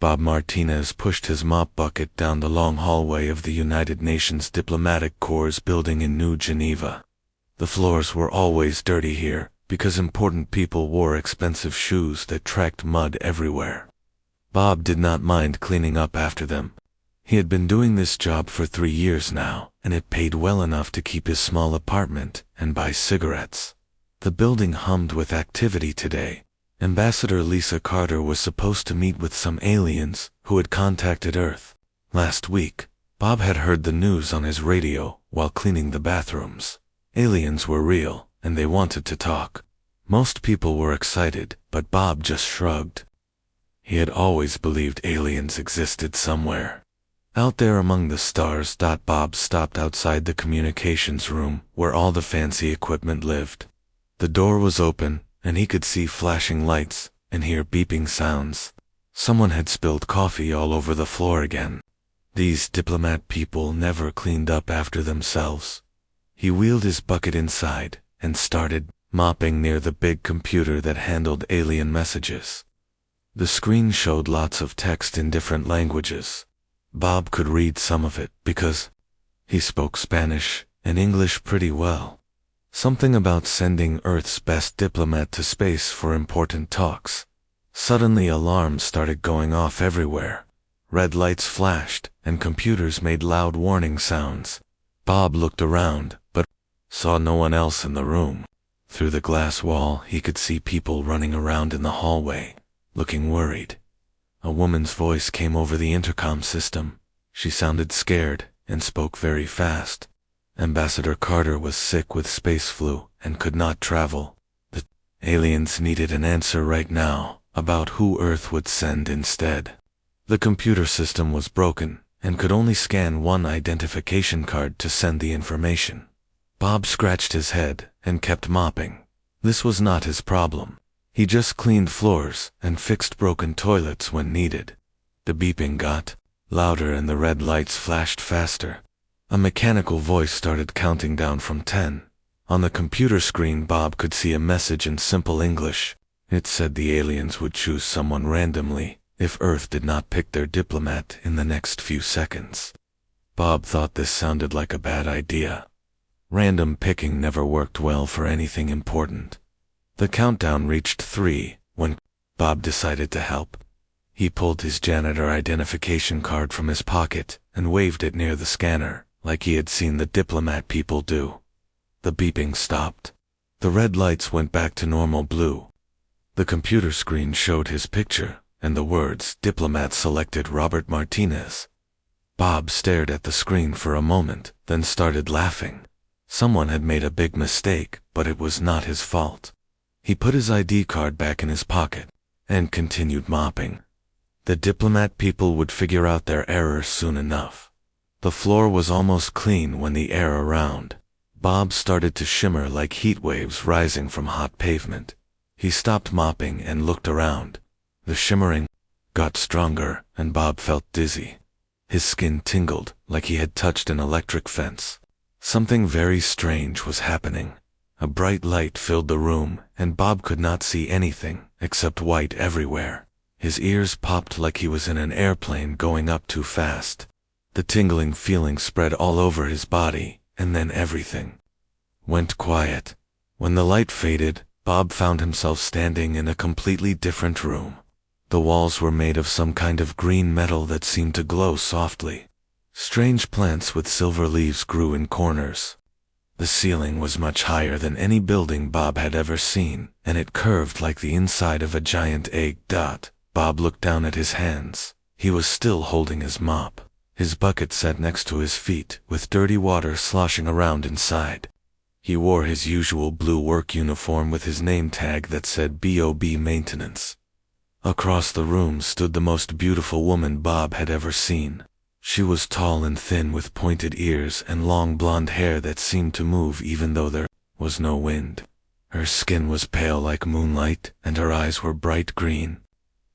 Bob Martinez pushed his mop bucket down the long hallway of the United Nations Diplomatic Corps building in New Geneva. The floors were always dirty here, because important people wore expensive shoes that tracked mud everywhere. Bob did not mind cleaning up after them. He had been doing this job for 3 years now, and it paid well enough to keep his small apartment and buy cigarettes. The building hummed with activity today. Ambassador Lisa Carter was supposed to meet with some aliens who had contacted Earth. Last week, Bob had heard the news on his radio while cleaning the bathrooms. Aliens were real, and they wanted to talk. Most people were excited, but Bob just shrugged. He had always believed aliens existed somewhere. Out there among the stars. Bob stopped outside the communications room where all the fancy equipment lived. The door was open, and he could see flashing lights and hear beeping sounds. Someone had spilled coffee all over the floor again. These diplomat people never cleaned up after themselves. He wheeled his bucket inside and started mopping near the big computer that handled alien messages. The screen showed lots of text in different languages. Bob could read some of it because he spoke Spanish and English pretty well. Something about sending Earth's best diplomat to space for important talks. Suddenly alarms started going off everywhere. Red lights flashed, and computers made loud warning sounds. Bob looked around, but saw no one else in the room. Through the glass wall, he could see people running around in the hallway, looking worried. A woman's voice came over the intercom system. She sounded scared and spoke very fast. Ambassador Carter was sick with space flu and could not travel. The aliens needed an answer right now about who Earth would send instead. The computer system was broken and could only scan one identification card to send the information. Bob scratched his head and kept mopping. This was not his problem. He just cleaned floors and fixed broken toilets when needed. The beeping got louder and the red lights flashed faster. A mechanical voice started counting down from 10. On the computer screen, Bob could see a message in simple English. It said the aliens would choose someone randomly if Earth did not pick their diplomat in the next few seconds. Bob thought this sounded like a bad idea. Random picking never worked well for anything important. The countdown reached 3 when Bob decided to help. He pulled his janitor identification card from his pocket and waved it near the scanner, like he had seen the diplomat people do. The beeping stopped. The red lights went back to normal blue. The computer screen showed his picture, and the words "Diplomat selected Robert Martinez." Bob stared at the screen for a moment, then started laughing. Someone had made a big mistake, but it was not his fault. He put his ID card back in his pocket and continued mopping. The diplomat people would figure out their error soon enough. The floor was almost clean when the air around Bob started to shimmer like heat waves rising from hot pavement. He stopped mopping and looked around. The shimmering got stronger, and Bob felt dizzy. His skin tingled like he had touched an electric fence. Something very strange was happening. A bright light filled the room, and Bob could not see anything except white everywhere. His ears popped like he was in an airplane going up too fast. The tingling feeling spread all over his body, and then everything went quiet. When the light faded, Bob found himself standing in a completely different room. The walls were made of some kind of green metal that seemed to glow softly. Strange plants with silver leaves grew in corners. The ceiling was much higher than any building Bob had ever seen, and it curved like the inside of a giant egg. Bob looked down at his hands. He was still holding his mop. His bucket sat next to his feet, with dirty water sloshing around inside. He wore his usual blue work uniform with his name tag that said BOB Maintenance. Across the room stood the most beautiful woman Bob had ever seen. She was tall and thin with pointed ears and long blonde hair that seemed to move even though there was no wind. Her skin was pale like moonlight, and her eyes were bright green.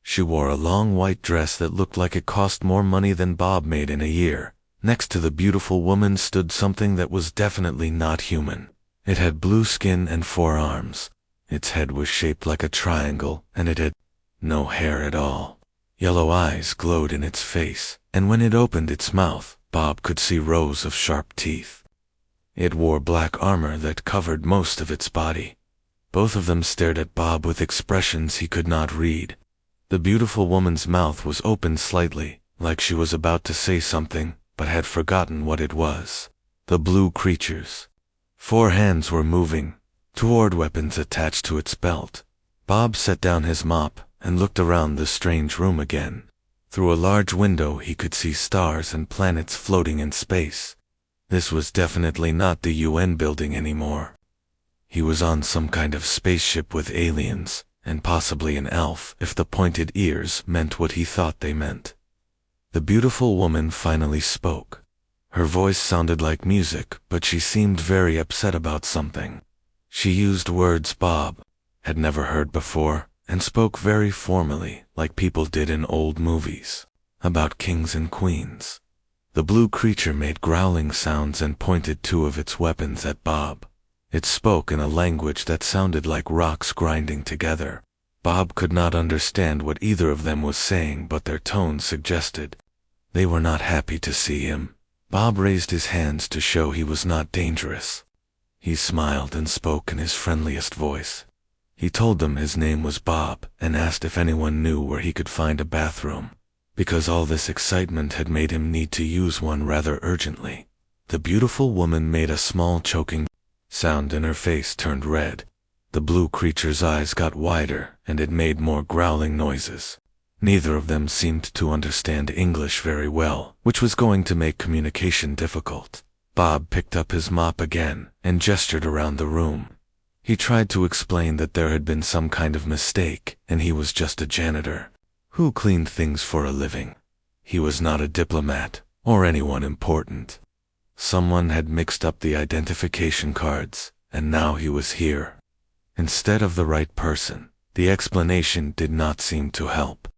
She wore a long white dress that looked like it cost more money than Bob made in a year. Next to the beautiful woman stood something that was definitely not human. It had blue skin and 4 arms. Its head was shaped like a triangle, and it had no hair at all. Yellow eyes glowed in its face, and when it opened its mouth, Bob could see rows of sharp teeth. It wore black armor that covered most of its body. Both of them stared at Bob with expressions he could not read. The beautiful woman's mouth was open slightly, like she was about to say something, but had forgotten what it was. The blue creature's 4 hands were moving toward weapons attached to its belt. Bob set down his mop and looked around the strange room again. Through a large window he could see stars and planets floating in space. This was definitely not the UN building anymore. He was on some kind of spaceship with aliens, and possibly an elf if the pointed ears meant what he thought they meant. The beautiful woman finally spoke. Her voice sounded like music, but she seemed very upset about something. She used words Bob had never heard before, and spoke very formally, like people did in old movies, about kings and queens. The blue creature made growling sounds and pointed 2 of its weapons at Bob. It spoke in a language that sounded like rocks grinding together. Bob could not understand what either of them was saying, but their tone suggested they were not happy to see him. Bob raised his hands to show he was not dangerous. He smiled and spoke in his friendliest voice. He told them his name was Bob and asked if anyone knew where he could find a bathroom, because all this excitement had made him need to use one rather urgently. The beautiful woman made a small choking sound and her face turned red. The blue creature's eyes got wider and it made more growling noises. Neither of them seemed to understand English very well, which was going to make communication difficult. Bob picked up his mop again and gestured around the room. He tried to explain that there had been some kind of mistake and he was just a janitor who cleaned things for a living. He was not a diplomat or anyone important. Someone had mixed up the identification cards, and now he was here instead of the right person. The explanation did not seem to help.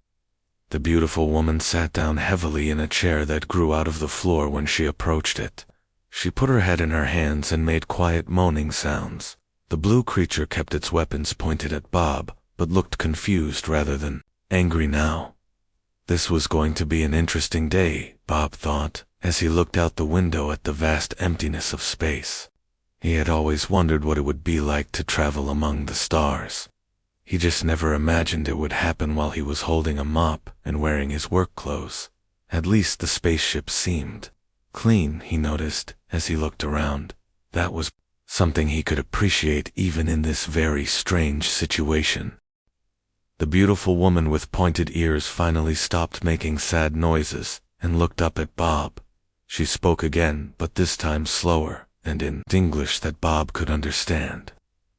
The beautiful woman sat down heavily in a chair that grew out of the floor when she approached it. She put her head in her hands and made quiet moaning sounds. The blue creature kept its weapons pointed at Bob, but looked confused rather than angry now. This was going to be an interesting day, Bob thought, as he looked out the window at the vast emptiness of space. He had always wondered what it would be like to travel among the stars. He just never imagined it would happen while he was holding a mop and wearing his work clothes. At least the spaceship seemed clean, he noticed, as he looked around. That was something he could appreciate even in this very strange situation. The beautiful woman with pointed ears finally stopped making sad noises and looked up at Bob. She spoke again, but this time slower, and in English that Bob could understand.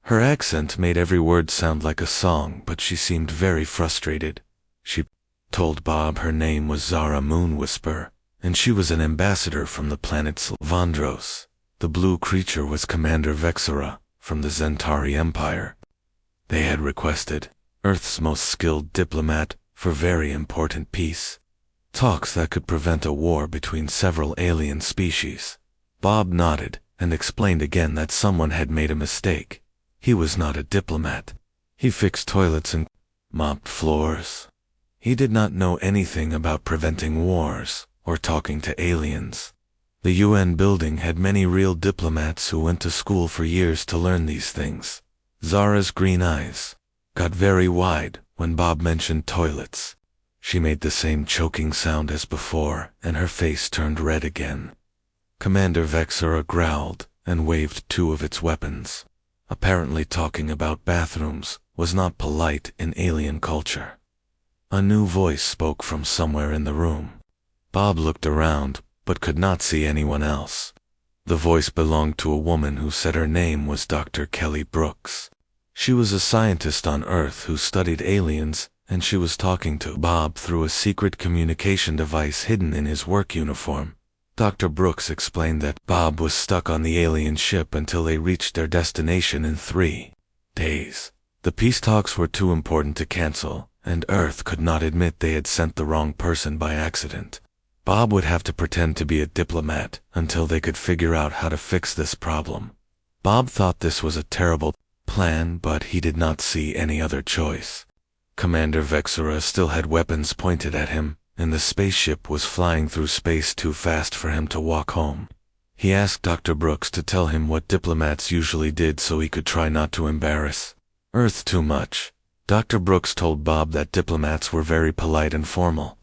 Her accent made every word sound like a song, but she seemed very frustrated. She told Bob her name was Zara Moonwhisper, and she was an ambassador from the planet Sylvandros. The blue creature was Commander Vexera from the Zentari Empire. They had requested Earth's most skilled diplomat for very important peace talks that could prevent a war between several alien species. Bob nodded and explained again that someone had made a mistake. He was not a diplomat. He fixed toilets and mopped floors. He did not know anything about preventing wars or talking to aliens. The UN building had many real diplomats who went to school for years to learn these things. Zara's green eyes got very wide when Bob mentioned toilets. She made the same choking sound as before, and her face turned red again. Commander Vexera growled and waved 2 of its weapons. Apparently talking about bathrooms was not polite in alien culture. A new voice spoke from somewhere in the room. Bob looked around, but could not see anyone else. The voice belonged to a woman who said her name was Dr. Kelly Brooks. She was a scientist on Earth who studied aliens, and she was talking to Bob through a secret communication device hidden in his work uniform. Dr. Brooks explained that Bob was stuck on the alien ship until they reached their destination in 3 days. The peace talks were too important to cancel, and Earth could not admit they had sent the wrong person by accident. Bob would have to pretend to be a diplomat until they could figure out how to fix this problem. Bob thought this was a terrible plan, but he did not see any other choice. Commander Vexera still had weapons pointed at him, and the spaceship was flying through space too fast for him to walk home. He asked Dr. Brooks to tell him what diplomats usually did so he could try not to embarrass Earth too much. Dr. Brooks told Bob that diplomats were very polite and formal.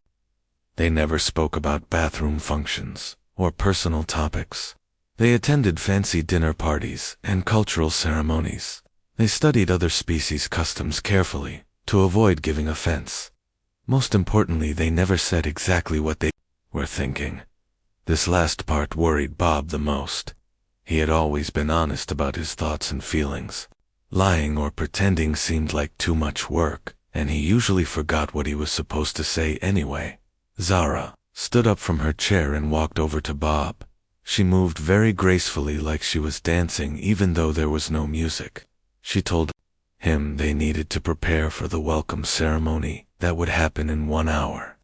They never spoke about bathroom functions or personal topics. They attended fancy dinner parties and cultural ceremonies. They studied other species' customs carefully to avoid giving offense. Most importantly, they never said exactly what they were thinking. This last part worried Bob the most. He had always been honest about his thoughts and feelings. Lying or pretending seemed like too much work, and he usually forgot what he was supposed to say anyway. Zara stood up from her chair and walked over to Bob. She moved very gracefully like she was dancing even though there was no music. She told him they needed to prepare for the welcome ceremony that would happen in 1 hour.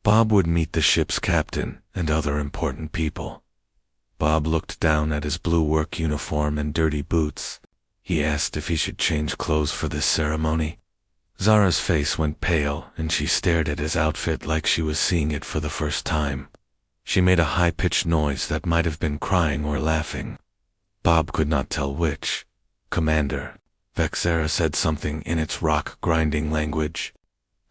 Bob would meet the ship's captain and other important people. Bob looked down at his blue work uniform and dirty boots. He asked if he should change clothes for this ceremony. Zara's face went pale and she stared at his outfit like she was seeing it for the first time. She made a high-pitched noise that might have been crying or laughing. Bob could not tell which. Commander Vexera said something in its rock-grinding language.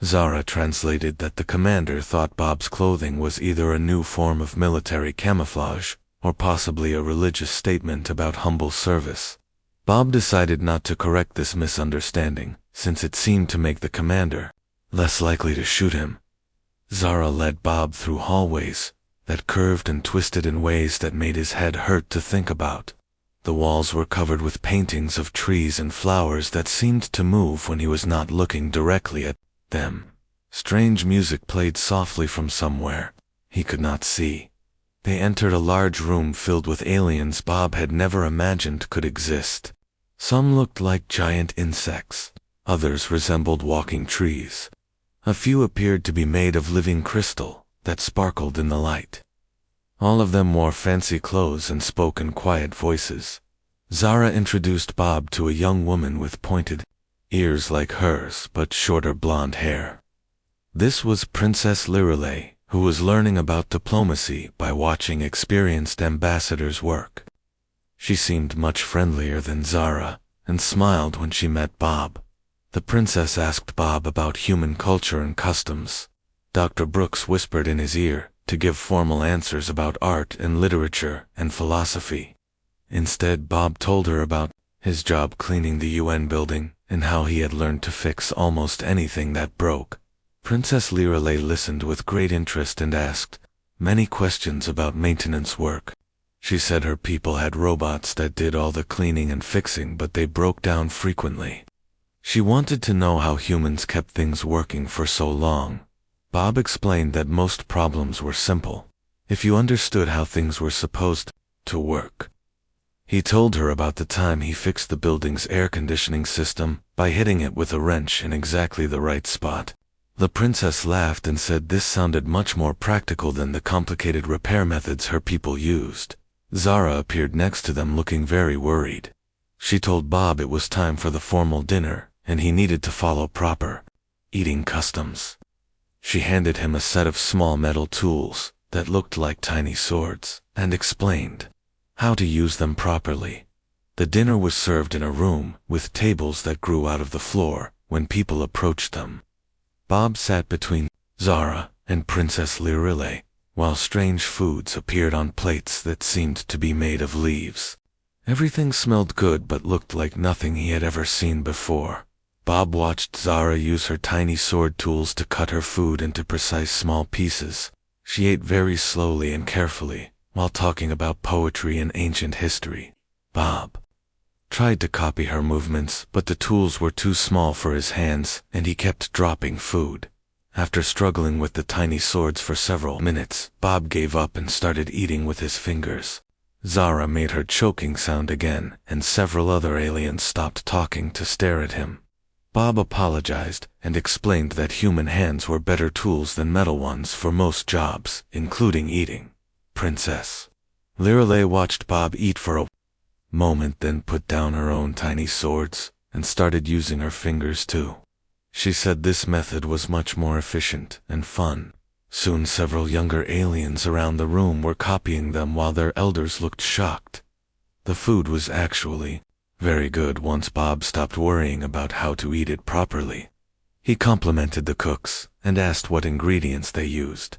Zara translated that the commander thought Bob's clothing was either a new form of military camouflage or possibly a religious statement about humble service. Bob decided not to correct this misunderstanding, since it seemed to make the commander less likely to shoot him. Zara led Bob through hallways that curved and twisted in ways that made his head hurt to think about. The walls were covered with paintings of trees and flowers that seemed to move when he was not looking directly at them. Strange music played softly from somewhere he could not see. They entered a large room filled with aliens Bob had never imagined could exist. Some looked like giant insects. Others resembled walking trees. A few appeared to be made of living crystal that sparkled in the light. All of them wore fancy clothes and spoke in quiet voices. Zara introduced Bob to a young woman with pointed ears like hers but shorter blonde hair. This was Princess Lirelei, who was learning about diplomacy by watching experienced ambassadors work. She seemed much friendlier than Zara and smiled when she met Bob. The princess asked Bob about human culture and customs. Dr. Brooks whispered in his ear to give formal answers about art and literature and philosophy. Instead, Bob told her about his job cleaning the UN building and how he had learned to fix almost anything that broke. Princess Lirelei listened with great interest and asked many questions about maintenance work. She said her people had robots that did all the cleaning and fixing, but they broke down frequently. She wanted to know how humans kept things working for so long. Bob explained that most problems were simple if you understood how things were supposed to work. He told her about the time he fixed the building's air conditioning system by hitting it with a wrench in exactly the right spot. The princess laughed and said this sounded much more practical than the complicated repair methods her people used. Zara appeared next to them looking very worried. She told Bob it was time for the formal dinner and he needed to follow proper eating customs. She handed him a set of small metal tools that looked like tiny swords and explained how to use them properly. The dinner was served in a room with tables that grew out of the floor when people approached them. Bob sat between Zara and Princess Lirelei, while strange foods appeared on plates that seemed to be made of leaves. Everything smelled good but looked like nothing he had ever seen before. Bob watched Zara use her tiny sword tools to cut her food into precise small pieces. She ate very slowly and carefully, while talking about poetry and ancient history. Bob tried to copy her movements, but the tools were too small for his hands, and he kept dropping food. After struggling with the tiny swords for several minutes, Bob gave up and started eating with his fingers. Zara made her choking sound again, and several other aliens stopped talking to stare at him. Bob apologized and explained that human hands were better tools than metal ones for most jobs, including eating. Princess Lirelei watched Bob eat for a moment, then put down her own tiny swords and started using her fingers too. She said this method was much more efficient and fun. Soon several younger aliens around the room were copying them while their elders looked shocked. The food was actually very good once Bob stopped worrying about how to eat it properly. He complimented the cooks and asked what ingredients they used.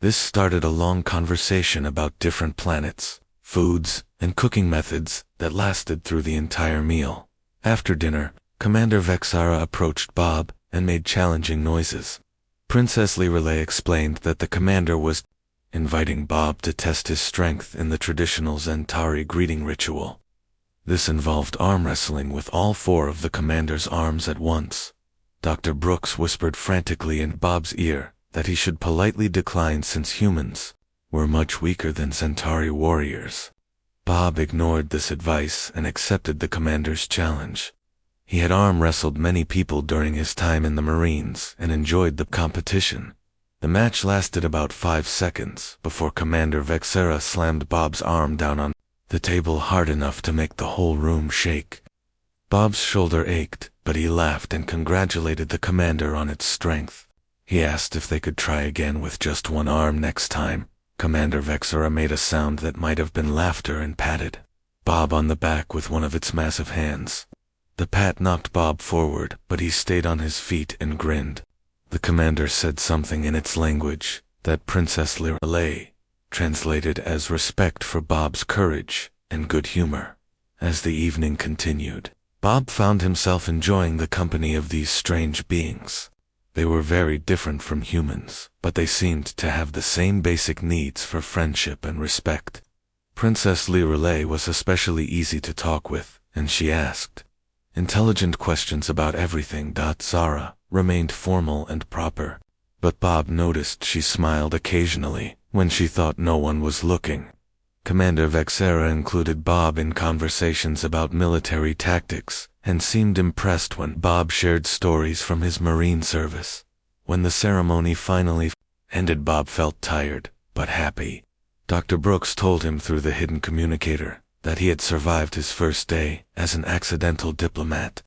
This started a long conversation about different planets, foods, and cooking methods that lasted through the entire meal. After dinner, Commander Vexara approached Bob and made challenging noises. Princess Lirelei explained that the commander was inviting Bob to test his strength in the traditional Zentari greeting ritual. This involved arm wrestling with all 4 of the commander's arms at once. Dr. Brooks whispered frantically in Bob's ear that he should politely decline since humans were much weaker than Centauri warriors. Bob ignored this advice and accepted the commander's challenge. He had arm wrestled many people during his time in the Marines and enjoyed the competition. The match lasted about 5 seconds before Commander Vexera slammed Bob's arm down on the table hard enough to make the whole room shake. Bob's shoulder ached, but he laughed and congratulated the commander on its strength. He asked if they could try again with just one arm next time. Commander Vexera made a sound that might have been laughter and patted Bob on the back with one of its massive hands. The pat knocked Bob forward, but he stayed on his feet and grinned. The commander said something in its language that Princess Lirelei translated as respect for Bob's courage and good humor. As the evening continued, Bob found himself enjoying the company of these strange beings. They were very different from humans, but they seemed to have the same basic needs for friendship and respect. Princess Lirelei was especially easy to talk with, and she asked intelligent questions about everything. Zara remained formal and proper, but Bob noticed she smiled occasionally when she thought no one was looking. Commander Vexera included Bob in conversations about military tactics and seemed impressed when Bob shared stories from his Marine service. When the ceremony finally ended, Bob felt tired but happy. Dr. Brooks told him through the hidden communicator that he had survived his first day as an accidental diplomat.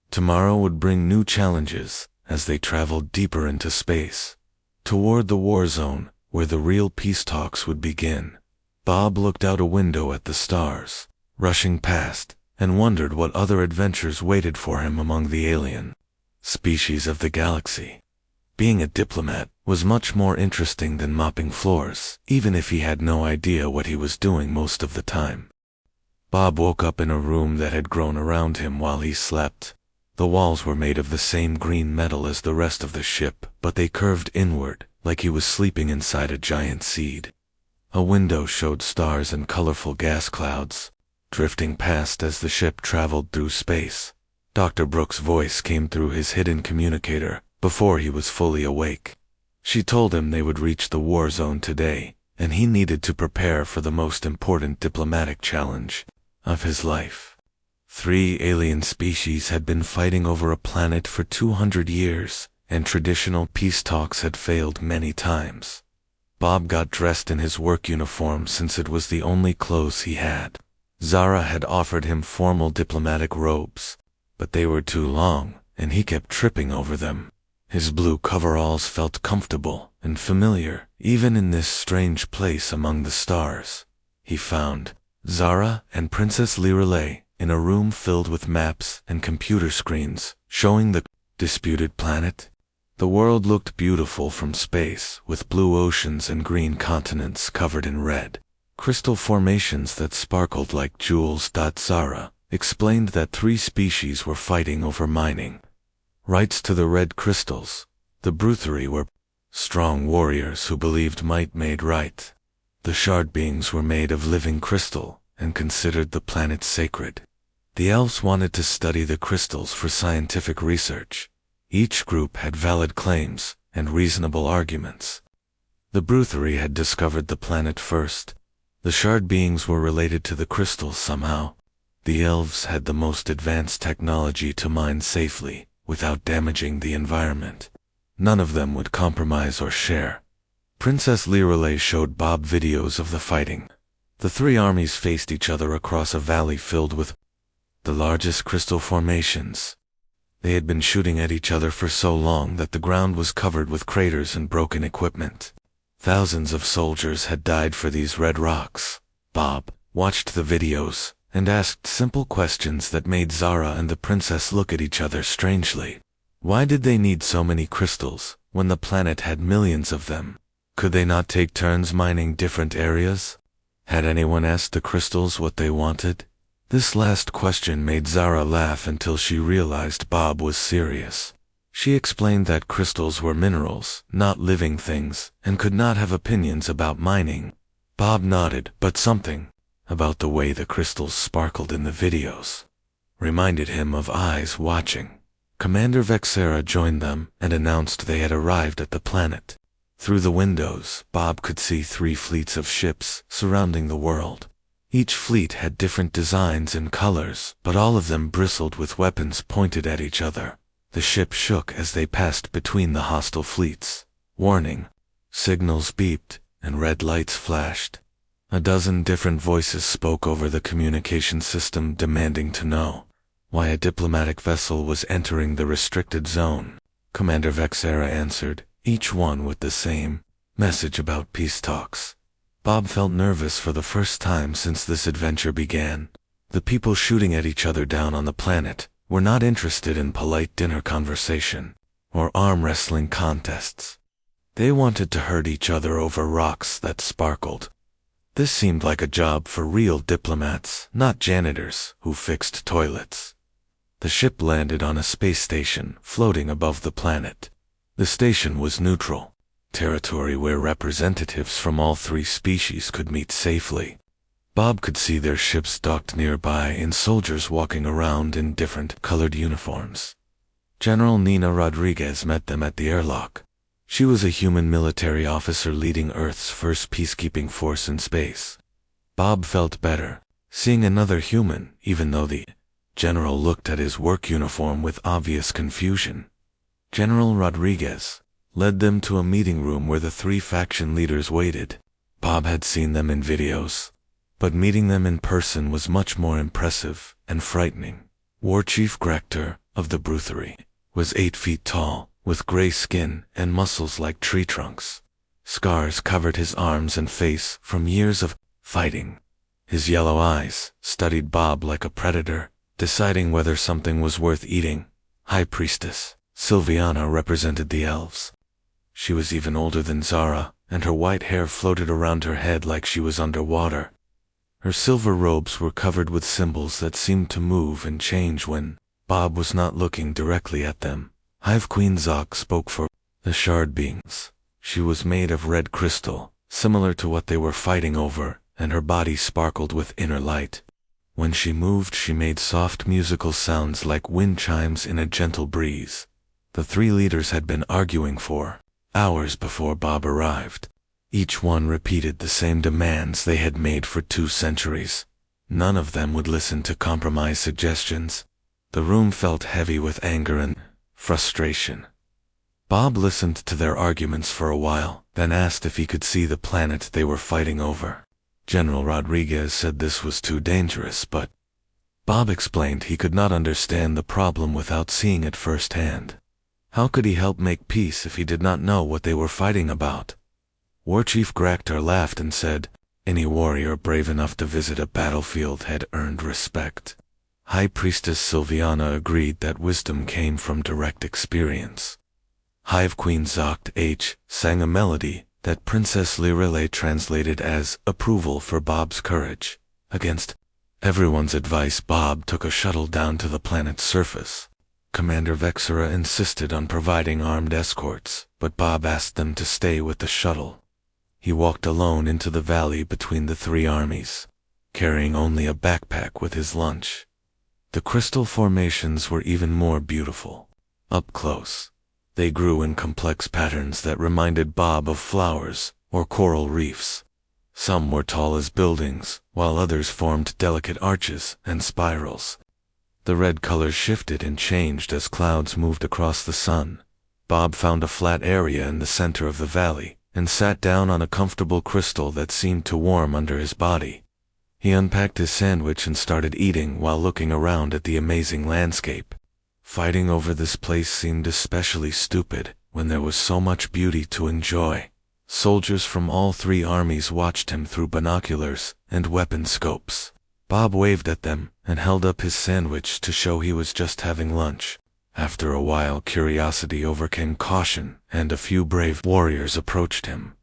Tomorrow would bring new challenges as they traveled deeper into space, toward the war zone where the real peace talks would begin. Bob looked out a window at the stars, rushing past, and wondered what other adventures waited for him among the alien species of the galaxy. Being a diplomat was much more interesting than mopping floors, even if he had no idea what he was doing most of the time. Bob woke up in a room that had grown around him while he slept. The walls were made of the same green metal as the rest of the ship, but they curved inward, like he was sleeping inside a giant seed. A window showed stars and colorful gas clouds, drifting past as the ship traveled through space. Dr. Brooks' voice came through his hidden communicator before he was fully awake. She told him they would reach the war zone today, and he needed to prepare for the most important diplomatic challenge of his life. 3 alien species had been fighting over a planet for 200 years, and traditional peace talks had failed many times. Bob got dressed in his work uniform since it was the only clothes he had. Zara had offered him formal diplomatic robes, but they were too long, and he kept tripping over them. His blue coveralls felt comfortable and familiar, even in this strange place among the stars. He found Zara and Princess Lirelei in a room filled with maps and computer screens showing the disputed planet. The world looked beautiful from space, with blue oceans and green continents covered in red crystal formations that sparkled like jewels. Zara explained that 3 species were fighting over mining rights to the red crystals. The Brutheri were strong warriors who believed might made right. The shard beings were made of living crystal and considered the planet sacred. The elves wanted to study the crystals for scientific research. Each group had valid claims and reasonable arguments. The Brutheri had discovered the planet first. The shard beings were related to the crystals somehow. The elves had the most advanced technology to mine safely without damaging the environment. None of them would compromise or share. Princess Lirelei showed Bob videos of the fighting. The 3 armies faced each other across a valley filled with the largest crystal formations. They had been shooting at each other for so long that the ground was covered with craters and broken equipment. Thousands of soldiers had died for these red rocks. Bob watched the videos and asked simple questions that made Zara and the princess look at each other strangely. Why did they need so many crystals when the planet had millions of them? Could they not take turns mining different areas? Had anyone asked the crystals what they wanted? This last question made Zara laugh until she realized Bob was serious. She explained that crystals were minerals, not living things, and could not have opinions about mining. Bob nodded, but something about the way the crystals sparkled in the videos reminded him of eyes watching. Commander Vexera joined them and announced they had arrived at the planet. Through the windows, Bob could see 3 fleets of ships surrounding the world. Each fleet had different designs and colors, but all of them bristled with weapons pointed at each other. The ship shook as they passed between the hostile fleets. Warning! Signals beeped, and red lights flashed. A dozen different voices spoke over the communication system demanding to know why a diplomatic vessel was entering the restricted zone. Commander Vexera answered, each one with the same message about peace talks. Bob felt nervous for the first time since this adventure began. The people shooting at each other down on the planet were not interested in polite dinner conversation or arm wrestling contests. They wanted to hurt each other over rocks that sparkled. This seemed like a job for real diplomats, not janitors who fixed toilets. The ship landed on a space station floating above the planet. The station was neutral, territory where representatives from all 3 species could meet safely. Bob could see their ships docked nearby and soldiers walking around in different colored uniforms. General Nina Rodriguez met them at the airlock. She was a human military officer leading Earth's first peacekeeping force in space. Bob felt better, seeing another human, even though the general looked at his work uniform with obvious confusion. General Rodriguez led them to a meeting room where the 3 faction leaders waited. Bob had seen them in videos, but meeting them in person was much more impressive and frightening. War Chief Grector of the Bruthery was 8 feet tall, with gray skin and muscles like tree trunks. Scars covered his arms and face from years of fighting. His yellow eyes studied Bob like a predator, deciding whether something was worth eating. High Priestess Sylviana represented the elves. She was even older than Zara, and her white hair floated around her head like she was underwater. Her silver robes were covered with symbols that seemed to move and change when Bob was not looking directly at them. Hive Queen Zoc spoke for the shard beings. She was made of red crystal, similar to what they were fighting over, and her body sparkled with inner light. When she moved, she made soft musical sounds like wind chimes in a gentle breeze. The 3 leaders had been arguing for hours before Bob arrived. Each one repeated the same demands they had made for 2 centuries. None of them would listen to compromise suggestions. The room felt heavy with anger and frustration. Bob listened to their arguments for a while, then asked if he could see the planet they were fighting over. General Rodriguez said this was too dangerous, but Bob explained he could not understand the problem without seeing it firsthand. How could he help make peace if he did not know what they were fighting about? War Chief Graktar laughed and said, any warrior brave enough to visit a battlefield had earned respect. High Priestess Sylviana agreed that wisdom came from direct experience. Hive Queen Zoct H sang a melody that Princess Lirele translated as approval for Bob's courage. Against everyone's advice, Bob took a shuttle down to the planet's surface. Commander Vexera insisted on providing armed escorts, but Bob asked them to stay with the shuttle. He walked alone into the valley between the 3 armies, carrying only a backpack with his lunch. The crystal formations were even more beautiful. Up close, they grew in complex patterns that reminded Bob of flowers or coral reefs. Some were tall as buildings, while others formed delicate arches and spirals. The red colors shifted and changed as clouds moved across the sun. Bob found a flat area in the center of the valley and sat down on a comfortable crystal that seemed to warm under his body. He unpacked his sandwich and started eating while looking around at the amazing landscape. Fighting over this place seemed especially stupid when there was so much beauty to enjoy. Soldiers from all three armies watched him through binoculars and weapon scopes. Bob waved at them and held up his sandwich to show he was just having lunch. After a while, curiosity overcame caution, and a few brave warriors approached him.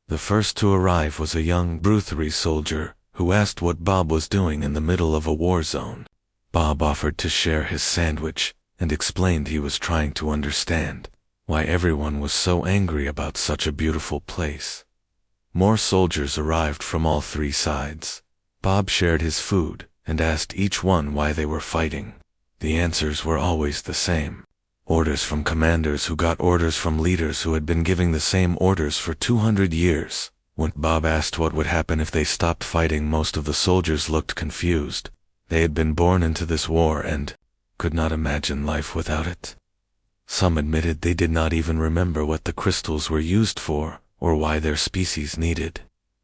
The first to arrive was a young Bruthery soldier who asked what Bob was doing in the middle of a war zone. Bob offered to share his sandwich and explained he was trying to understand why everyone was so angry about such a beautiful place. More soldiers arrived from all three sides. Bob shared his food and asked each one why they were fighting. The answers were always the same. Orders from commanders who got orders from leaders who had been giving the same orders for 200 years. When Bob asked what would happen if they stopped fighting, most of the soldiers looked confused. They had been born into this war and could not imagine life without it. Some admitted they did not even remember what the crystals were used for or why their species needed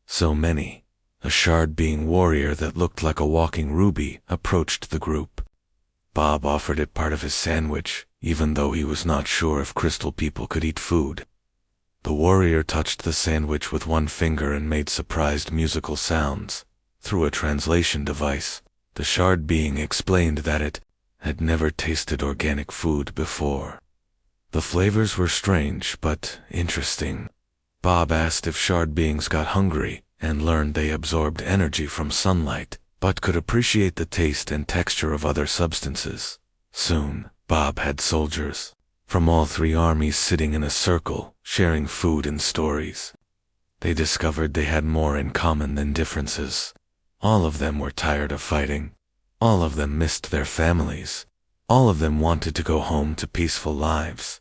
so many. A shard-being warrior that looked like a walking ruby approached the group. Bob offered it part of his sandwich, even though he was not sure if crystal people could eat food. The warrior touched the sandwich with one finger and made surprised musical sounds. Through a translation device, the shard being explained that it had never tasted organic food before. The flavors were strange but interesting. Bob asked if shard beings got hungry and learned they absorbed energy from sunlight, but could appreciate the taste and texture of other substances. Soon, Bob had soldiers from all three armies sitting in a circle, sharing food and stories. They discovered they had more in common than differences. All of them were tired of fighting. All of them missed their families. All of them wanted to go home to peaceful lives.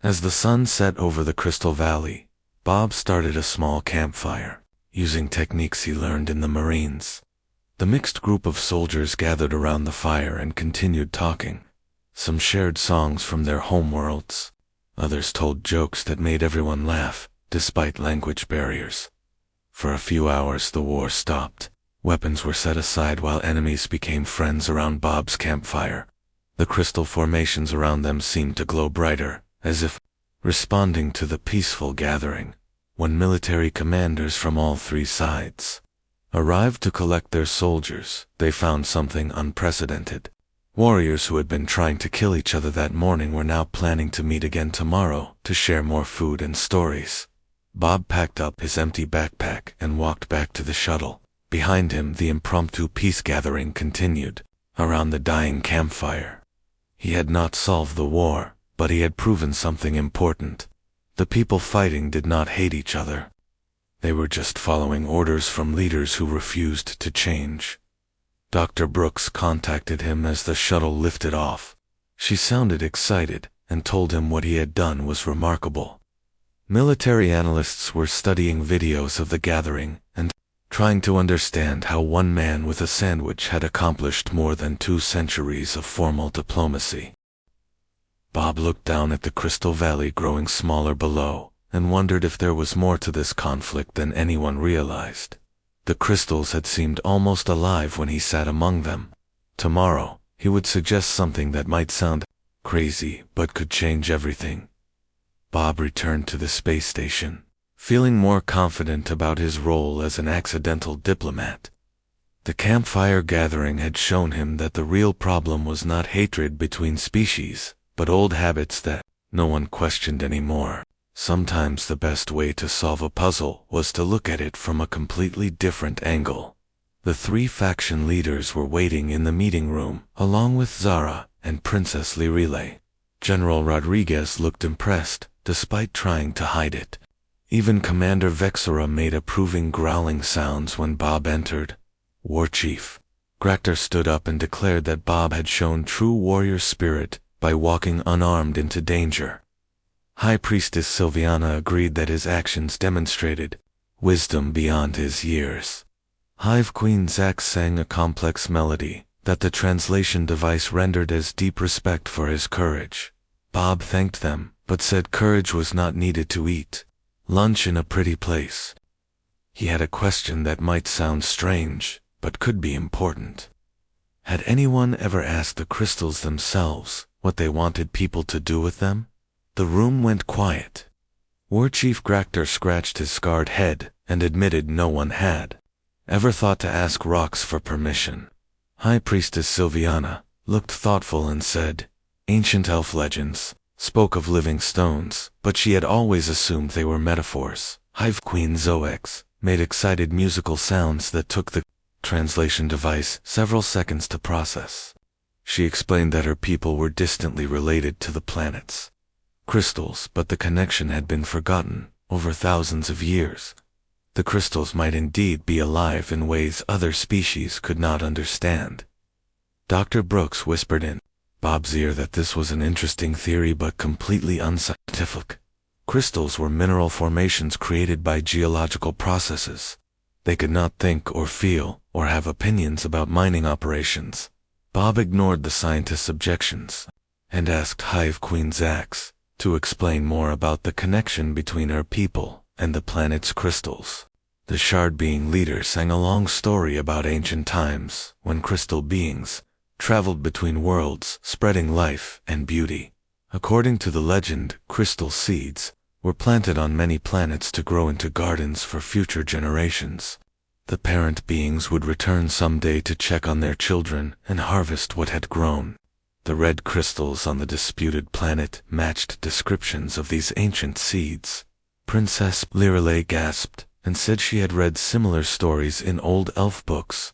As the sun set over the Crystal Valley, Bob started a small campfire, using techniques he learned in the Marines. The mixed group of soldiers gathered around the fire and continued talking. Some shared songs from their homeworlds. Others told jokes that made everyone laugh, despite language barriers. For a few hours the war stopped. Weapons were set aside while enemies became friends around Bob's campfire. The crystal formations around them seemed to glow brighter, as if responding to the peaceful gathering. When military commanders from all three sides arrived to collect their soldiers, they found something unprecedented. Warriors who had been trying to kill each other that morning were now planning to meet again tomorrow to share more food and stories. Bob packed up his empty backpack and walked back to the shuttle. Behind him, the impromptu peace gathering continued around the dying campfire. He had not solved the war, but he had proven something important. The people fighting did not hate each other. They were just following orders from leaders who refused to change. Dr. Brooks contacted him as the shuttle lifted off. She sounded excited and told him what he had done was remarkable. Military analysts were studying videos of the gathering and trying to understand how one man with a sandwich had accomplished more than 2 centuries of formal diplomacy. Bob looked down at the Crystal Valley growing smaller below and wondered if there was more to this conflict than anyone realized. The crystals had seemed almost alive when he sat among them. Tomorrow, he would suggest something that might sound crazy but could change everything. Bob returned to the space station, feeling more confident about his role as an accidental diplomat. The campfire gathering had shown him that the real problem was not hatred between species, but old habits that no one questioned anymore. Sometimes the best way to solve a puzzle was to look at it from a completely different angle. The 3 faction leaders were waiting in the meeting room, along with Zara and Princess Lirile. General Rodriguez looked impressed, despite trying to hide it. Even Commander Vexora made approving growling sounds when Bob entered. War Chief Gractor stood up and declared that Bob had shown true warrior spirit by walking unarmed into danger. High Priestess Sylviana agreed that his actions demonstrated wisdom beyond his years. Hive Queen Zax sang a complex melody that the translation device rendered as deep respect for his courage. Bob thanked them, but said courage was not needed to eat lunch in a pretty place. He had a question that might sound strange, but could be important. Had anyone ever asked the crystals themselves What they wanted people to do with them? The room went quiet. War Chief Graktar scratched his scarred head and admitted no one had ever thought to ask rocks for permission. High Priestess Sylviana looked thoughtful and said, ancient elf legends spoke of living stones, but she had always assumed they were metaphors. Hive Queen Zoex made excited musical sounds that took the translation device several seconds to process. She explained that her people were distantly related to the planets. Crystals, but the connection had been forgotten over thousands of years. The crystals might indeed be alive in ways other species could not understand. Dr. Brooks whispered in Bob's ear that this was an interesting theory but completely unscientific. Crystals were mineral formations created by geological processes. They could not think or feel or have opinions about mining operations. Bob ignored the scientist's objections and asked Hive Queen Zax to explain more about the connection between her people and the planet's crystals. The Shard Being leader sang a long story about ancient times when crystal beings traveled between worlds, spreading life and beauty. According to the legend, crystal seeds were planted on many planets to grow into gardens for future generations. The parent beings would return someday to check on their children and harvest what had grown. The red crystals on the disputed planet matched descriptions of these ancient seeds. Princess Lirelei gasped and said she had read similar stories in old elf books.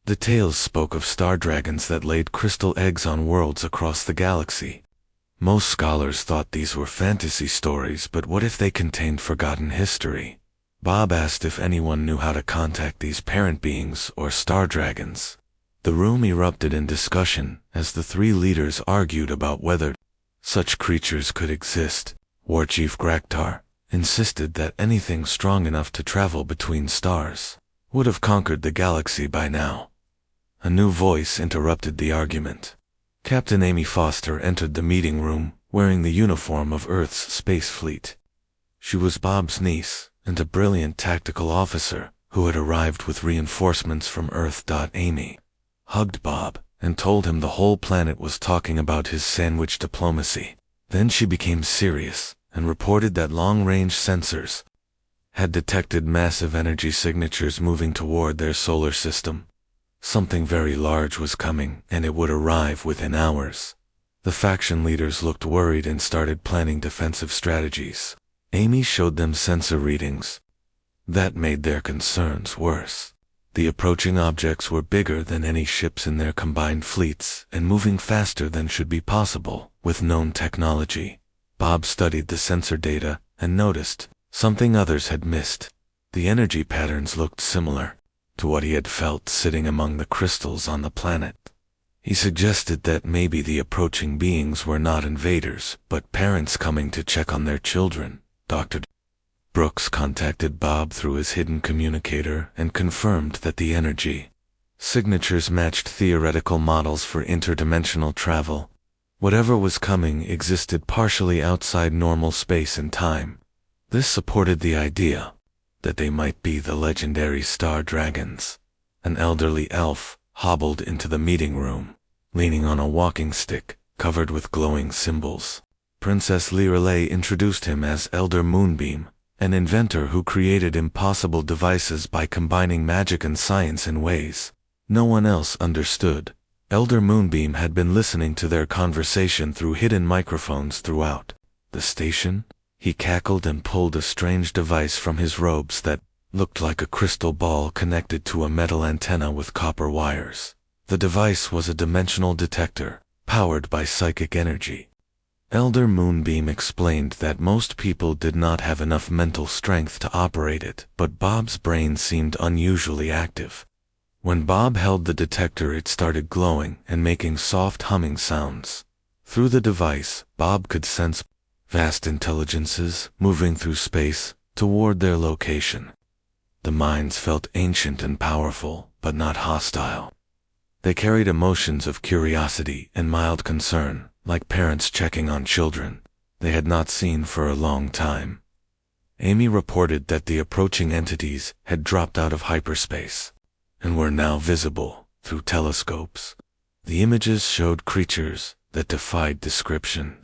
The tales spoke of star dragons that laid crystal eggs on worlds across the galaxy. Most scholars thought these were fantasy stories, but what if they contained forgotten history? Bob asked if anyone knew how to contact these parent beings or star dragons. The room erupted in discussion as the three leaders argued about whether such creatures could exist. War Chief Graktar insisted that anything strong enough to travel between stars would have conquered the galaxy by now. A new voice interrupted the argument. Captain Amy Foster entered the meeting room wearing the uniform of Earth's space fleet. She was Bob's niece and a brilliant tactical officer who had arrived with reinforcements from Earth. Amy hugged Bob and told him the whole planet was talking about his sandwich diplomacy. Then she became serious and reported that long-range sensors had detected massive energy signatures moving toward their solar system. Something very large was coming, and it would arrive within hours. The faction leaders looked worried and started planning defensive strategies. Amy showed them sensor readings. That made their concerns worse. The approaching objects were bigger than any ships in their combined fleets and moving faster than should be possible with known technology. Bob studied the sensor data and noticed something others had missed. The energy patterns looked similar to what he had felt sitting among the crystals on the planet. He suggested that maybe the approaching beings were not invaders, but parents coming to check on their children. Dr. Brooks contacted Bob through his hidden communicator and confirmed that the energy signatures matched theoretical models for interdimensional travel. Whatever was coming existed partially outside normal space and time. This supported the idea that they might be the legendary star dragons. An elderly elf hobbled into the meeting room, leaning on a walking stick covered with glowing symbols. Princess Lirelei introduced him as Elder Moonbeam, an inventor who created impossible devices by combining magic and science in ways no one else understood. Elder Moonbeam had been listening to their conversation through hidden microphones throughout the station. He cackled and pulled a strange device from his robes that looked like a crystal ball connected to a metal antenna with copper wires. The device was a dimensional detector, powered by psychic energy. Elder Moonbeam explained that most people did not have enough mental strength to operate it, but Bob's brain seemed unusually active. When Bob held the detector, it started glowing and making soft humming sounds. Through the device, Bob could sense vast intelligences moving through space toward their location. The minds felt ancient and powerful, but not hostile. They carried emotions of curiosity and mild concern, like parents checking on children they had not seen for a long time. Amy reported that the approaching entities had dropped out of hyperspace and were now visible through telescopes. The images showed creatures that defied description.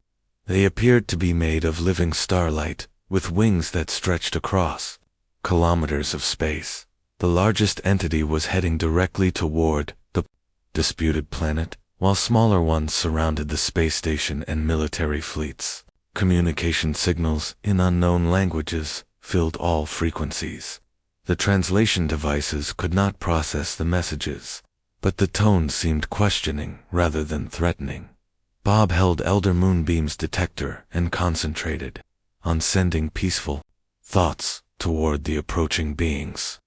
They appeared to be made of living starlight, with wings that stretched across kilometers of space. The largest entity was heading directly toward the disputed planet, while smaller ones surrounded the space station and military fleets. Communication signals in unknown languages filled all frequencies. The translation devices could not process the messages, but the tone seemed questioning rather than threatening. Bob held Elder Moonbeam's detector and concentrated on sending peaceful thoughts toward the approaching beings.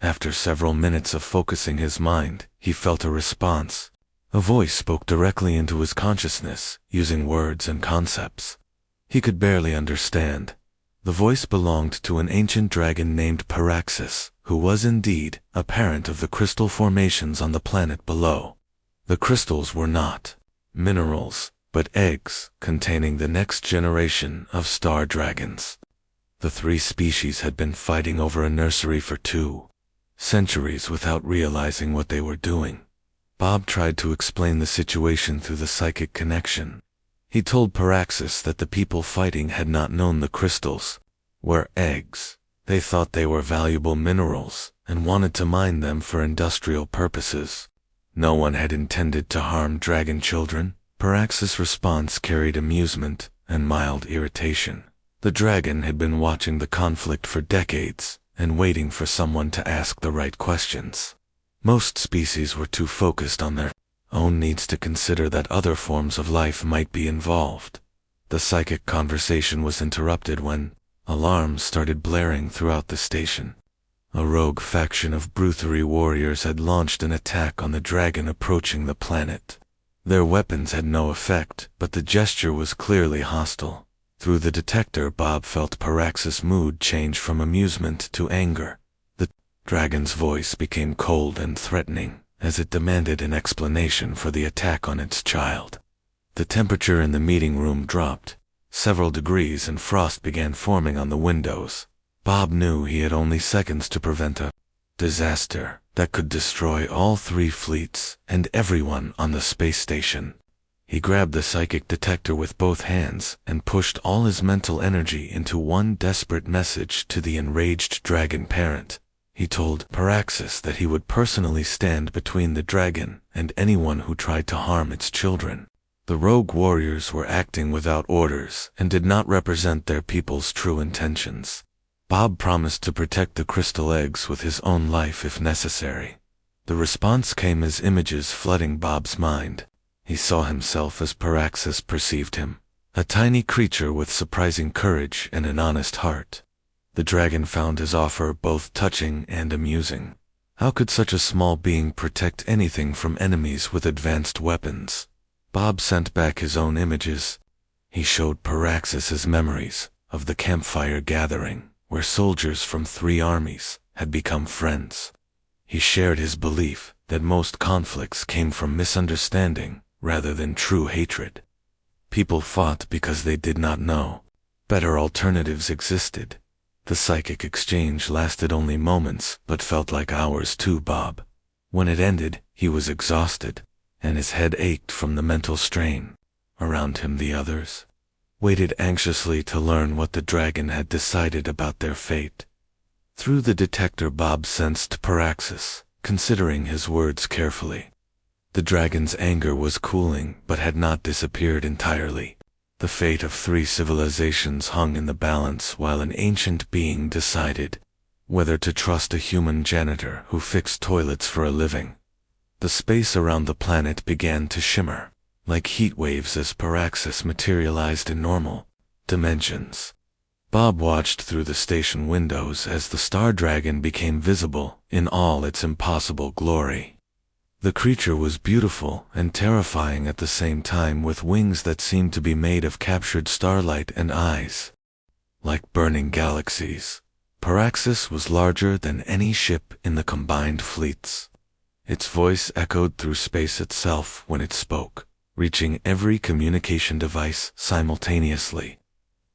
After several minutes of focusing his mind, he felt a response. A voice spoke directly into his consciousness, using words and concepts he could barely understand. The voice belonged to an ancient dragon named Paraxis, who was indeed a parent of the crystal formations on the planet below. The crystals were not minerals, but eggs containing the next generation of star dragons. The three species had been fighting over a nursery for 2 centuries without realizing what they were doing. Bob tried to explain the situation through the psychic connection. He told Paraxis that the people fighting had not known the crystals were eggs. They thought they were valuable minerals and wanted to mine them for industrial purposes. No one had intended to harm dragon children. Paraxis' response carried amusement and mild irritation. The dragon had been watching the conflict for decades and waiting for someone to ask the right questions. Most species were too focused on their own needs to consider that other forms of life might be involved. The psychic conversation was interrupted when alarms started blaring throughout the station. A rogue faction of Bruthery warriors had launched an attack on the dragon approaching the planet. Their weapons had no effect, but the gesture was clearly hostile. Through the detector, Bob felt Paraxis' mood change from amusement to anger. The dragon's voice became cold and threatening, as it demanded an explanation for the attack on its child. The temperature in the meeting room dropped several degrees and frost began forming on the windows. Bob knew he had only seconds to prevent a disaster that could destroy all 3 fleets and everyone on the space station. He grabbed the psychic detector with both hands and pushed all his mental energy into one desperate message to the enraged dragon parent. He told Paraxis that he would personally stand between the dragon and anyone who tried to harm its children. The rogue warriors were acting without orders and did not represent their people's true intentions. Bob promised to protect the crystal eggs with his own life if necessary. The response came as images flooding Bob's mind. He saw himself as Paraxis perceived him, a tiny creature with surprising courage and an honest heart. The dragon found his offer both touching and amusing. How could such a small being protect anything from enemies with advanced weapons? Bob sent back his own images. He showed Paraxis his memories of the campfire gathering, where soldiers from 3 armies had become friends. He shared his belief that most conflicts came from misunderstanding rather than true hatred. People fought because they did not know better alternatives existed. The psychic exchange lasted only moments, but felt like hours to Bob. When it ended, he was exhausted, and his head ached from the mental strain. Around him, the others waited anxiously to learn what the dragon had decided about their fate. Through the detector, Bob sensed Paraxis, considering his words carefully. The dragon's anger was cooling, but had not disappeared entirely. The fate of 3 civilizations hung in the balance while an ancient being decided whether to trust a human janitor who fixed toilets for a living. The space around the planet began to shimmer, like heat waves as Paraxis materialized in normal dimensions. Bob watched through the station windows as the star dragon became visible in all its impossible glory. The creature was beautiful and terrifying at the same time, with wings that seemed to be made of captured starlight and eyes like burning galaxies. Paraxis was larger than any ship in the combined fleets. Its voice echoed through space itself when it spoke, reaching every communication device simultaneously.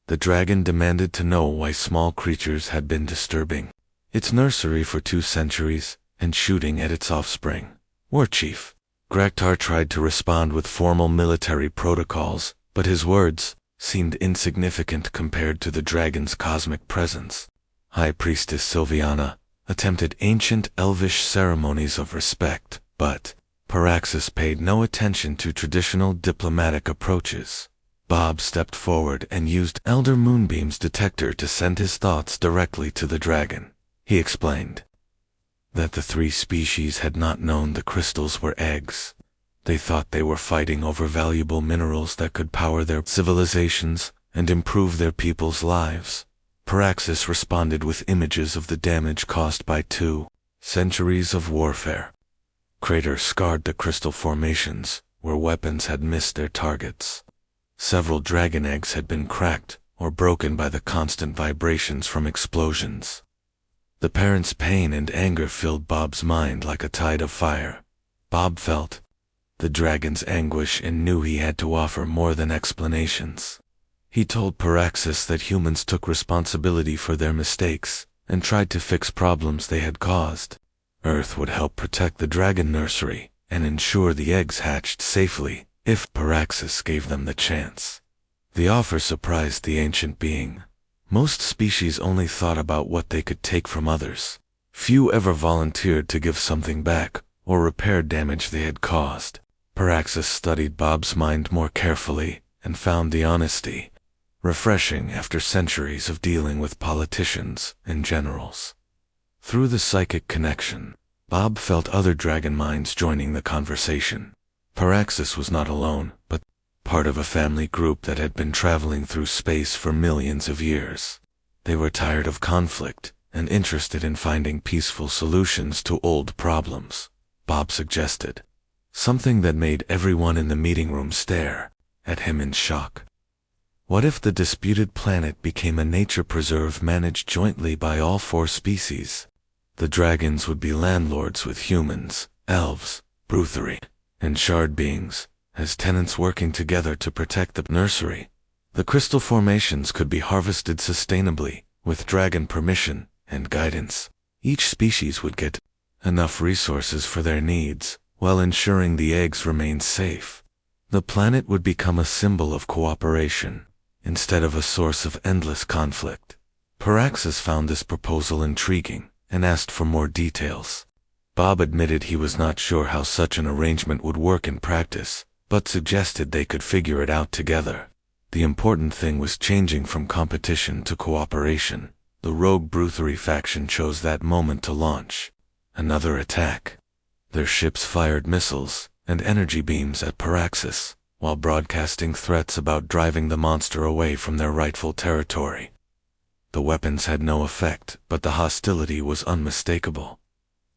The dragon demanded to know why small creatures had been disturbing its nursery for 2 centuries and shooting at its offspring. War Chief, Graktar tried to respond with formal military protocols, but his words seemed insignificant compared to the dragon's cosmic presence. High Priestess Sylviana attempted ancient elvish ceremonies of respect, but Paraxis paid no attention to traditional diplomatic approaches. Bob stepped forward and used Elder Moonbeam's detector to send his thoughts directly to the dragon. He explained that the three species had not known the crystals were eggs. They thought they were fighting over valuable minerals that could power their civilizations and improve their people's lives. Paraxis responded with images of the damage caused by 2 centuries of warfare. Craters scarred the crystal formations, where weapons had missed their targets. Several dragon eggs had been cracked or broken by the constant vibrations from explosions. The parents' pain and anger filled Bob's mind like a tide of fire. Bob felt the dragon's anguish and knew he had to offer more than explanations. He told Paraxis that humans took responsibility for their mistakes and tried to fix problems they had caused. Earth would help protect the dragon nursery and ensure the eggs hatched safely if Paraxis gave them the chance. The offer surprised the ancient being. Most species only thought about what they could take from others. Few ever volunteered to give something back or repair damage they had caused. Paraxis studied Bob's mind more carefully and found the honesty refreshing after centuries of dealing with politicians and generals. Through the psychic connection, Bob felt other dragon minds joining the conversation. Paraxis was not alone, but part of a family group that had been traveling through space for millions of years. They were tired of conflict and interested in finding peaceful solutions to old problems. Bob suggested something that made everyone in the meeting room stare at him in shock. What if the disputed planet became a nature preserve managed jointly by all 4 species? The dragons would be landlords with humans, elves, Bruthery, and shard beings as tenants working together to protect the nursery. The crystal formations could be harvested sustainably with dragon permission and guidance. Each species would get enough resources for their needs while ensuring the eggs remained safe. The planet would become a symbol of cooperation instead of a source of endless conflict. Paraxis found this proposal intriguing and asked for more details. Bob admitted he was not sure how such an arrangement would work in practice, but suggested they could figure it out together. The important thing was changing from competition to cooperation. The rogue Bruthery faction chose that moment to launch another attack. Their ships fired missiles and energy beams at Paraxis, while broadcasting threats about driving the monster away from their rightful territory. The weapons had no effect, but the hostility was unmistakable.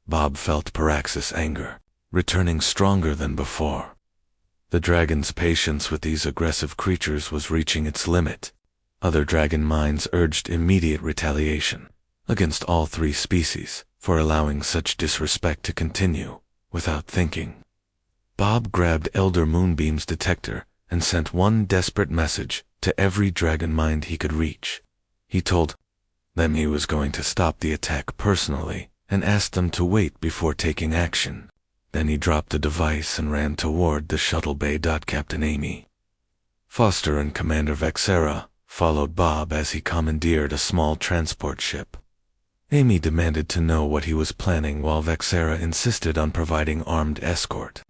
Bob felt Paraxis' anger, returning stronger than before. The dragon's patience with these aggressive creatures was reaching its limit. Other dragon minds urged immediate retaliation against all 3 species for allowing such disrespect to continue without thinking. Bob grabbed Elder Moonbeam's detector and sent one desperate message to every dragon mind he could reach. He told them he was going to stop the attack personally and asked them to wait before taking action. Then he dropped the device and ran toward the shuttle bay. Captain Amy Foster and Commander Vexera followed Bob as he commandeered a small transport ship. Amy demanded to know what he was planning while Vexera insisted on providing armed escort.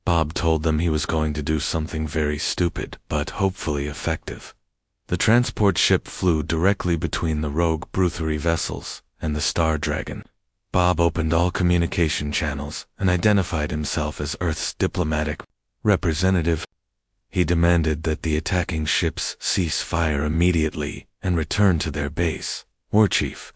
Bob told them he was going to do something very stupid, but hopefully effective. The transport ship flew directly between the rogue Bruthery vessels and the Star Dragon. Bob opened all communication channels and identified himself as Earth's diplomatic representative. He demanded that the attacking ships cease fire immediately and return to their base. Warchief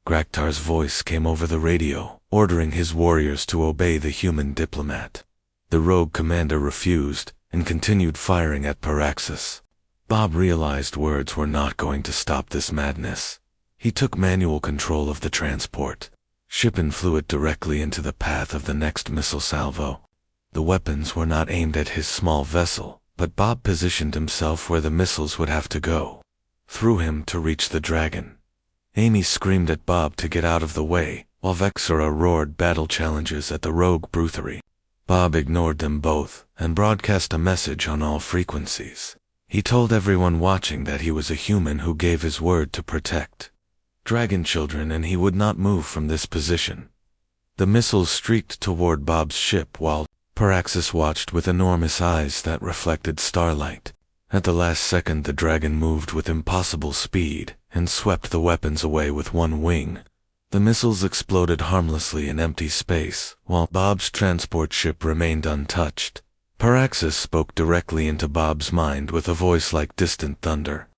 Graktar's voice came over the radio, ordering his warriors to obey the human diplomat. The rogue commander refused and continued firing at Paraxis. Bob realized words were not going to stop this madness. He took manual control of the transport ship and flew it directly into the path of the next missile salvo. The weapons were not aimed at his small vessel, but Bob positioned himself where the missiles would have to go through him to reach the dragon. Amy screamed at Bob to get out of the way, while Vexera roared battle challenges at the rogue Bruthery. Bob ignored them both and broadcast a message on all frequencies. He told everyone watching that he was a human who gave his word to protect dragon children and he would not move from this position. The missiles streaked toward Bob's ship while Paraxis watched with enormous eyes that reflected starlight. At the last second the dragon moved with impossible speed and swept the weapons away with one wing. The missiles exploded harmlessly in empty space, while Bob's transport ship remained untouched. Paraxis spoke directly into Bob's mind with a voice like distant thunder.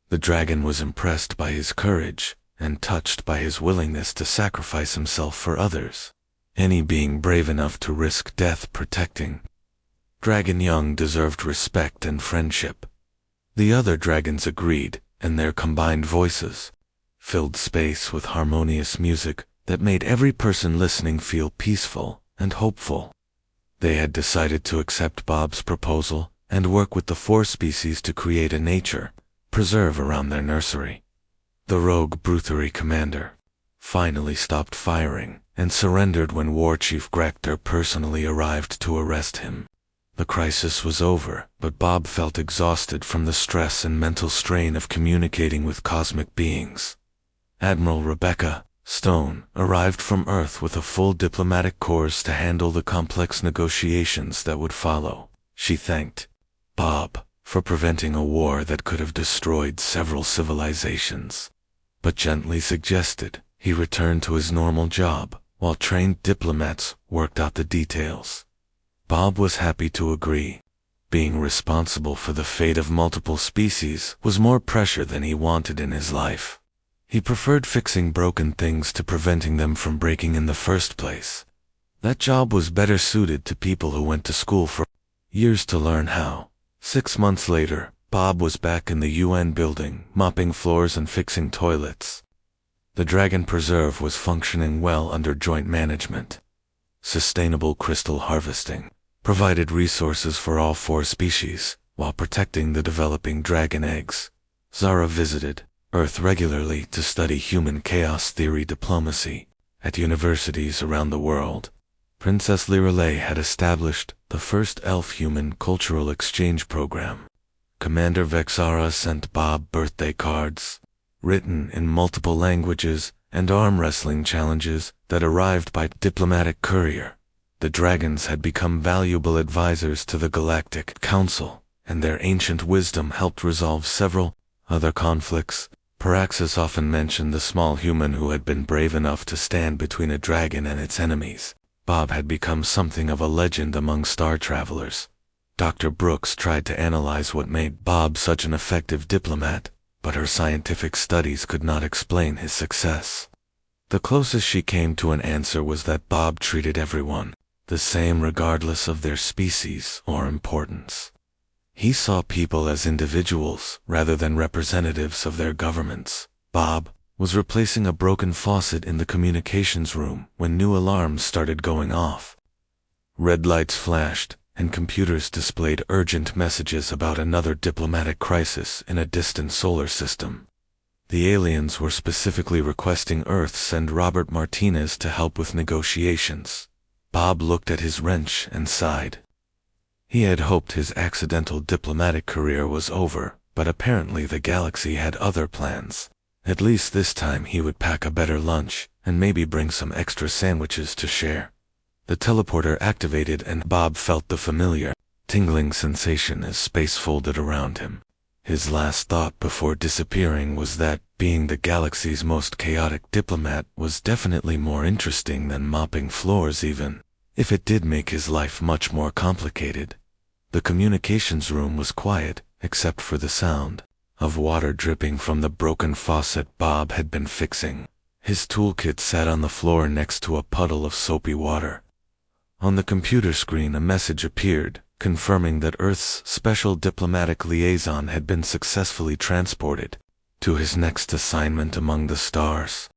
The dragon was impressed by his courage and touched by his willingness to sacrifice himself for others. Any being brave enough to risk death protecting Dragon Young deserved respect and friendship. The other dragons agreed, and their combined voices filled space with harmonious music that made every person listening feel peaceful and hopeful. They had decided to accept Bob's proposal and work with the 4 species to create a nature preserve around their nursery. The rogue Bruthery commander finally stopped firing and surrendered when War Chief Grector personally arrived to arrest him. The crisis was over, but Bob felt exhausted from the stress and mental strain of communicating with cosmic beings. Admiral Rebecca Stone arrived from Earth with a full diplomatic corps to handle the complex negotiations that would follow. She thanked Bob for preventing a war that could have destroyed several civilizations, but gently suggested he return to his normal job while trained diplomats worked out the details. Bob was happy to agree. Being responsible for the fate of multiple species was more pressure than he wanted in his life. He preferred fixing broken things to preventing them from breaking in the first place. That job was better suited to people who went to school for years to learn how. 6 months later, Bob was back in the UN building, mopping floors and fixing toilets. The Dragon Preserve was functioning well under joint management. Sustainable crystal harvesting provided resources for all 4 species, while protecting the developing dragon eggs. Zara visited Earth regularly to study human chaos theory diplomacy at universities around the world. Princess Lirelei had established the first elf-human cultural exchange program. Commander Vexara sent Bob birthday cards, written in multiple languages, and arm wrestling challenges that arrived by diplomatic courier. The dragons had become valuable advisors to the Galactic Council, and their ancient wisdom helped resolve several other conflicts. Paraxis often mentioned the small human who had been brave enough to stand between a dragon and its enemies. Bob had become something of a legend among star travelers. Dr. Brooks tried to analyze what made Bob such an effective diplomat, but her scientific studies could not explain his success. The closest she came to an answer was that Bob treated everyone the same regardless of their species or importance. He saw people as individuals rather than representatives of their governments. Bob was replacing a broken faucet in the communications room when new alarms started going off. Red lights flashed, and computers displayed urgent messages about another diplomatic crisis in a distant solar system. The aliens were specifically requesting Earth send Robert Martinez to help with negotiations. Bob looked at his wrench and sighed. He had hoped his accidental diplomatic career was over, but apparently the galaxy had other plans. At least this time he would pack a better lunch, and maybe bring some extra sandwiches to share. The teleporter activated and Bob felt the familiar, tingling sensation as space folded around him. His last thought before disappearing was that being the galaxy's most chaotic diplomat was definitely more interesting than mopping floors, even if it did make his life much more complicated. The communications room was quiet, except for the sound of water dripping from the broken faucet Bob had been fixing. His toolkit sat on the floor next to a puddle of soapy water. On the computer screen a message appeared, confirming that Earth's special diplomatic liaison had been successfully transported to his next assignment among the stars.